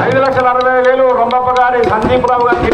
5,60,000 రొంబప్ప గారి సందీప్ రావు గారికి.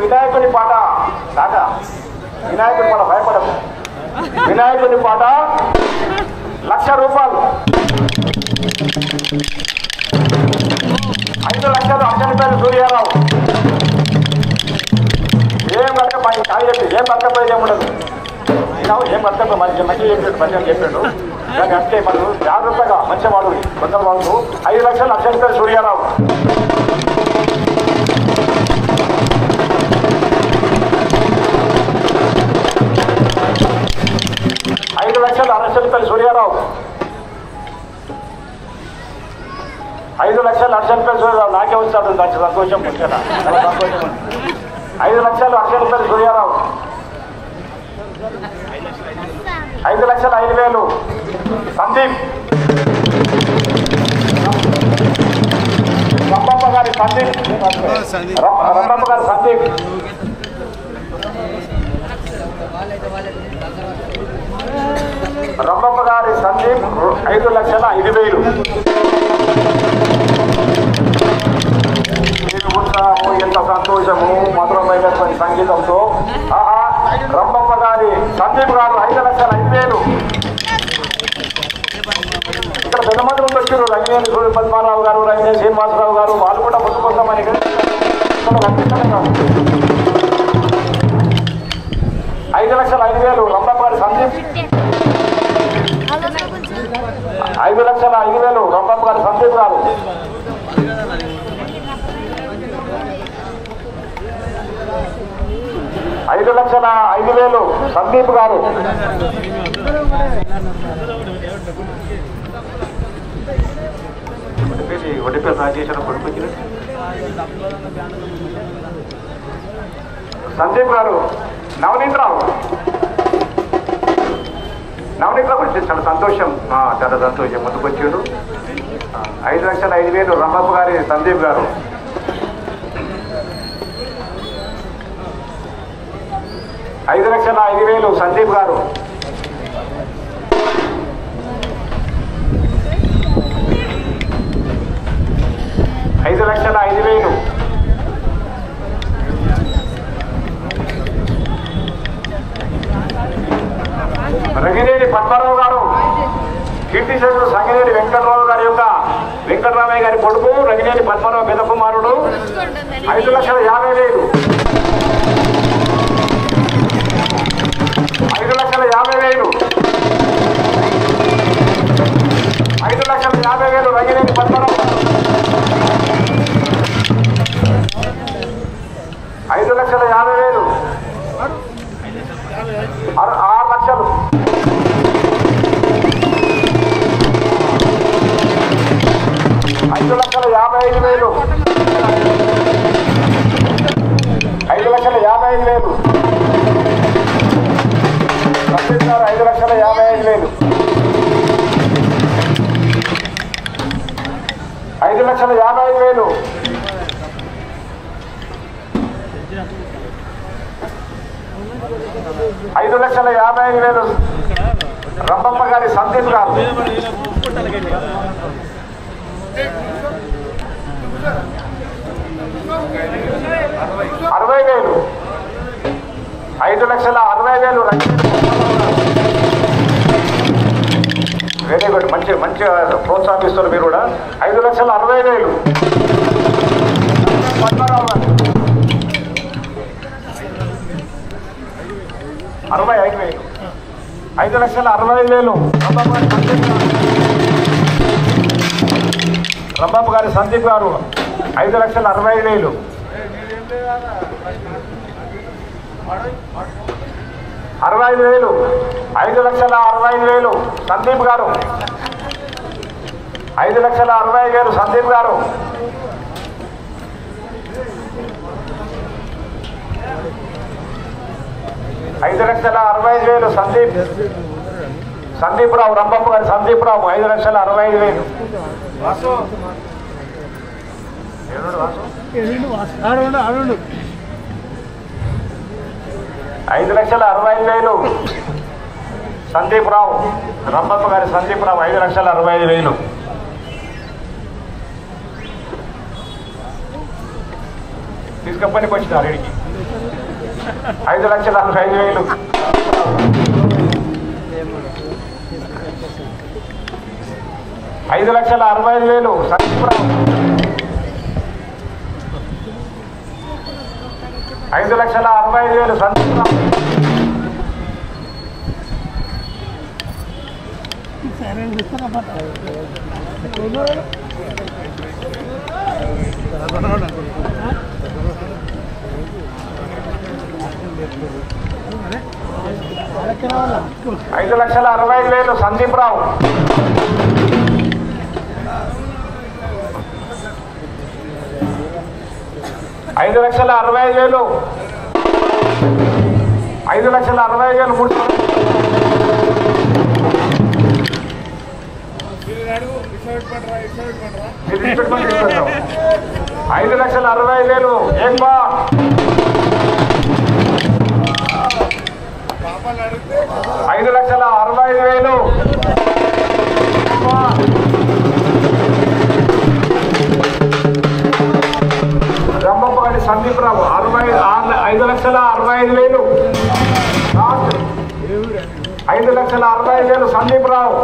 వినాయకుని పాట కాక వినాయకుని పాట భయపడదు. వినాయకుని పాట 1,00,000 రూపాయలు. 5,00,000 అక్షరపేట సూర్యారావు. ఏం కనుక మనకి కాదు చెప్పి ఏం బతకపోయేది ఏముండదు. ఏం బతకపోయి మంచి మంచిగా చెప్పాడు, మంచిగా చెప్పాడు. దాన్ని అంటే మనం జాగ్రత్తగా మంచిగా వాడు కొందరు వాళ్ళు 5,00,000 అక్షరపేట సూర్యారావు. 5,00,000 అక్షరపేట సూర్యారావు. 5,00,000 అక్షరపేట సూర్యారావు. నాకే వచ్చాడు దానికి సంతోషం వచ్చాడా? సంతోషం. 5,00,000 అక్షరపేట సూర్యారావు. 5,05,000 సందీప్ రమ్మప్ప గారి సందీప్. రమ్మప్ప గారి సందీప్. రమ్మప్ప గారి సందీప్ 5,05,000. ఉత్సాహము, ఎంత సంతోషము, మధురమైనటువంటి సంగీతంతో. ఆహా, రమ్మప్ప గారి సందీప్ గారు 5,05,000. ఇక్కడ పెద్దమంది నుండి వచ్చారు. రంగినేని సూర్య పద్మారావు గారు, రంగినేని శ్రీనివాసరావు గారు. వాళ్ళు కూడా ముందుకొస్తామని ఇక్కడ పంపించడం కాదు. 5,05,000 రమ్మప్ప గారి సందీప్. 5,05,000 రమ్మప్ప గారి సందీప్ గారు. 5,05,000 సందీప్ గారు. ఒడిపేరు రాజేశ్వర కొడుకు సందీప్ గారు. నవనీత్ రావు వచ్చి చాలా సంతోషం, చాలా సంతోషం. ముందుకు వచ్చాడు. 5,05,000 రమ్మప్ప గారి సందీప్ గారు. 5,05,000 సందీప్ గారు. 5,05,000 రంగినేని పద్మారావు గారు. కీర్తిశేషుడు సంగినేని వెంకటరావు గారి యొక్క వెంకటరామయ్య గారి కొడుకు రంగినేని పద్మారావు పెద్ద కుమారుడు. 5,50,000 5,50,000 5,50,000 రంగినేని పద్మారావు. 5,50,000 6 లక్షలు. 5,55,000 5,55,000 పంపిస్తారు. 5,55,000 5,55,000 5,55,000 రమ్మప్ప గారి సందీప్ గారు. 60,000 5,60,000 మంచిగా ప్రోత్సహిస్తారు మీరు కూడా. 5,60,000 65,000 5,65,000 రంబాబు గారి సందీప్ గారు 5,65,000 65,000 5,65,000 సందీప్ గారు 5,60,000 సందీప్ గారు 5,60,000 సందీప్ రావు రంబాబు గారి సందీప్ రావు 5,65,000 5,60,000 సందీప్ రావు రంబాబు గారి సందీప్ రావు 5,65,000 తీసుకపోనికి వచ్చినారు ఇడికి 5,65,000 5,60,000 సందీప్ రావు 5,60,000 సందీప్ రావు 5,60,000 సందీప్ రావు 5,60,000 5,60,000 3 5,60,000 ఏం బా 5,60,000 రంబాబు గారి సందీప్ రావు 5,65,000 5,65,000 సందీప్ రావు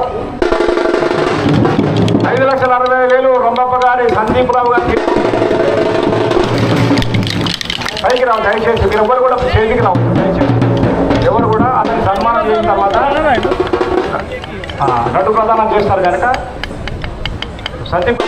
5,60,000 రంబాబు గారి సందీప్ రావు గారికి పైకి రావు దయచేసి మీరు ఎవరు కూడా చేతికి రావు దయచేసి ఎవరు కూడా అతని సన్మానం చేసిన తర్వాత నటు ప్రదానం చేస్తారు కనుక సందీప్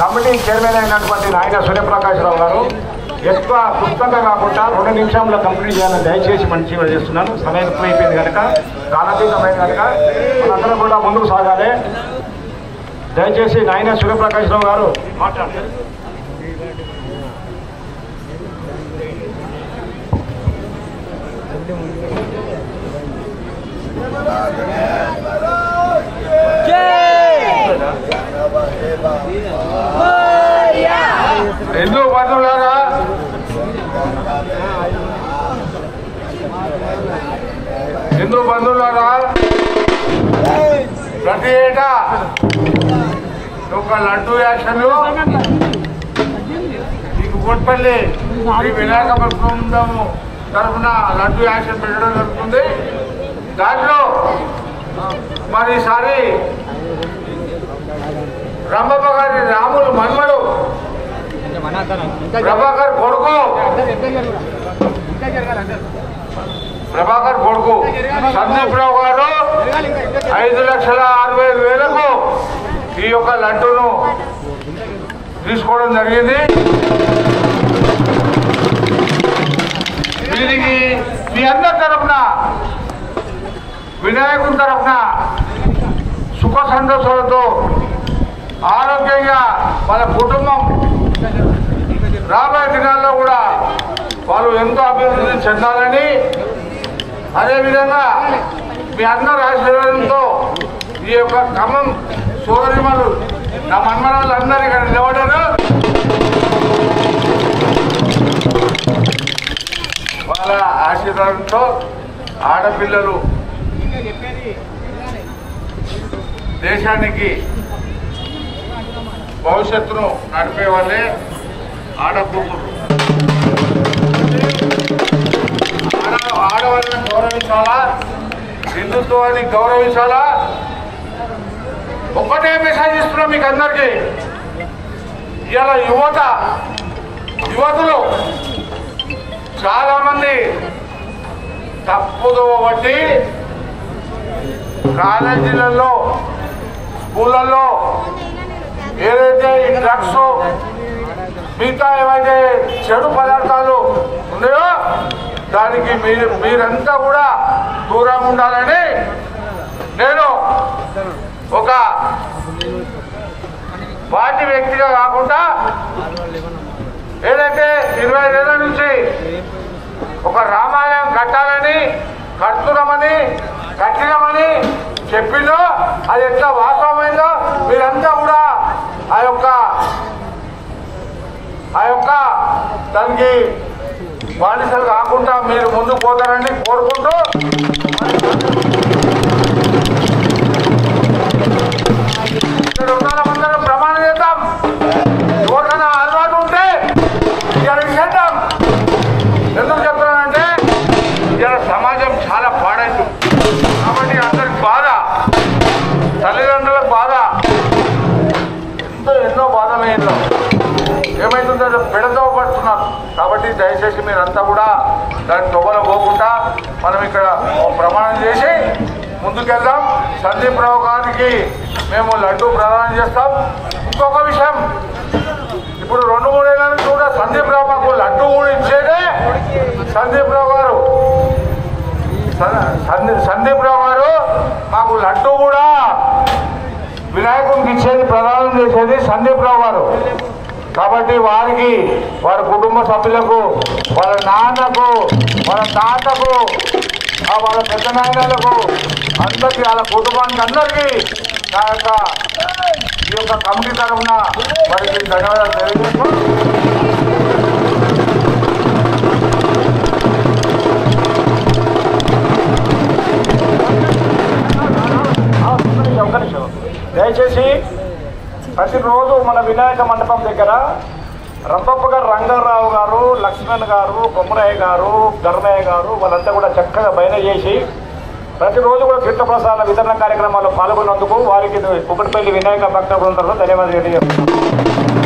కమిటీ చైర్మన్ అయినటువంటి నాయన సూర్యప్రకాశ్రావు గారు ఎక్కువ పుస్తకంగా కాకుండా 2 నిమిషంలో కంప్లీట్ చేయాలని దయచేసి మంచిగా చేస్తున్నాను. సమయం అయిపోయింది కనుక కాలాతీతమైంది కనుక మనందరం కూడా ముందుకు సాగాలి. దయచేసి నాయన సూర్యప్రకాశ్రావు గారు మాట్లాడారు. హిందూ బంధువులారా ప్రతి ఏటా ఒక లడ్డూ యాక్షన్లు మీకు కోట్పల్లి శ్రీ వినాయక బృందం తరఫున లడ్డూ యాక్షన్ పెట్టడం జరుగుతుంది. దాంట్లో మరి ఈసారి రంభప్ప గారి రాములు మన్మడు ప్రభాకర్ కొడుకు సందీప్ రావు గారు 5,60,000 ఈ యొక్క లడ్డూను తీసుకోవడం జరిగింది. దీనికి మీ అందరి తరఫున వినాయకుని తరఫున సుఖ సంతోషాలతో ఆరోగ్యంగా వాళ్ళ కుటుంబం రాబోయే దినాల్లో కూడా వాళ్ళు ఎంతో అభివృద్ధి చెందాలని, అదేవిధంగా మీ అందరి ఆశీర్వాదంతో ఈ యొక్క ఖమ్మం సోదరిమలు నా మన్మరాళ్ళందరూ ఇక్కడ నిలబడ్డారు. వాళ్ళ ఆశీర్వాదంతో ఆడపిల్లలు దేశానికి భవిష్యత్తును నడిపే వాళ్ళే ఆడకూతురు. ఆడవాళ్ళని గౌరవించాలా, హిందుత్వాన్ని గౌరవించాలా. ఒక్కటే మెసేజ్ ఇస్తున్నాం మీకు అందరికీ. ఇలా యువతులు చాలామంది తప్పుదో బట్టి కాలేజీలలో స్కూళ్ళల్లో ఏదైతే ఈ డ్రగ్స్ మిగతా ఏవైతే చెడు పదార్థాలు ఉన్నాయో దానికి మీరంతా కూడా దూరంగా ఉండాలని నేను ఒక పార్టీ వ్యక్తిగా కాకుండా ఏదైతే 25 ఏళ్ల నుంచి ఒక రామాలయం కట్టాలని కట్టినామని చెప్పిందో అది ఎట్లా వాస్తవమైందో మీరంతా కూడా ఆ యొక్క దానికి బానిసలు కాకుండా మీరు ముందుకు పోతారని కోరుకుంటూ ఇక్కడ ఉన్న అందరం ప్రమాణం చేద్దాం. ఎవరికైనా అలవాటు ఉంటే ఇక్కడికి చేద్దాం. ఎందుకు చెప్తానంటే ఇక్కడ సమాజం చాలా పాడైతుంది కాబట్టి అందరికి బాధ, తల్లిదండ్రులకు బాధ, ఎన్నో బాధలు ఏమైతుందో పెడతో పడుతున్నారు. కాబట్టి దయచేసి మీరంతా కూడా దాని తొవ్వలో పోకుండా మనం ఇక్కడ ప్రమాణం చేసి ముందుకెళ్దాం. సందీప్ రావు గారికి మేము లడ్డూ ప్రదానం చేస్తాం. ఇంకొక విషయం, ఇప్పుడు 2-3 ఏళ్ళ నుంచి కూడా సందీప్ రావు మాకు లడ్డూ కూడా ఇచ్చేదే సందీప్ రావు గారు మాకు లడ్డూ కూడా వినాయకునికి ఇచ్చేది ప్రదానం చేసేది సందీప్ రావు గారు. కాబట్టి వారికి, వారి కుటుంబ సభ్యులకు, వాళ్ళ నాన్నకు, వాళ్ళ తాతకు, వాళ్ళ పెద్ద నాయనలకు అందరికీ, వాళ్ళ కుటుంబానికి అందరికీ నా యొక్క ఈ యొక్క కమిటీ తరఫున వారికి ధన్యవాదాలు తెలియజేస్తూ దయచేసి ప్రతిరోజు మన వినాయక మండపం దగ్గర రంపప్ప గారు, రంగారావు గారు, లక్ష్మణ్ గారు, కొమరయ్య గారు, ధర్మయ్య గారు వాళ్ళంతా కూడా చక్కగా బయట చేసి ప్రతిరోజు కూడా తీర్థప్రసాద వితరణ కార్యక్రమాల్లో పాల్గొన్నందుకు వారికి కుక్కటిపల్లి వినాయక భక్త బృందంలో ధన్యవాదాలు తెలియజేస్తున్నాను.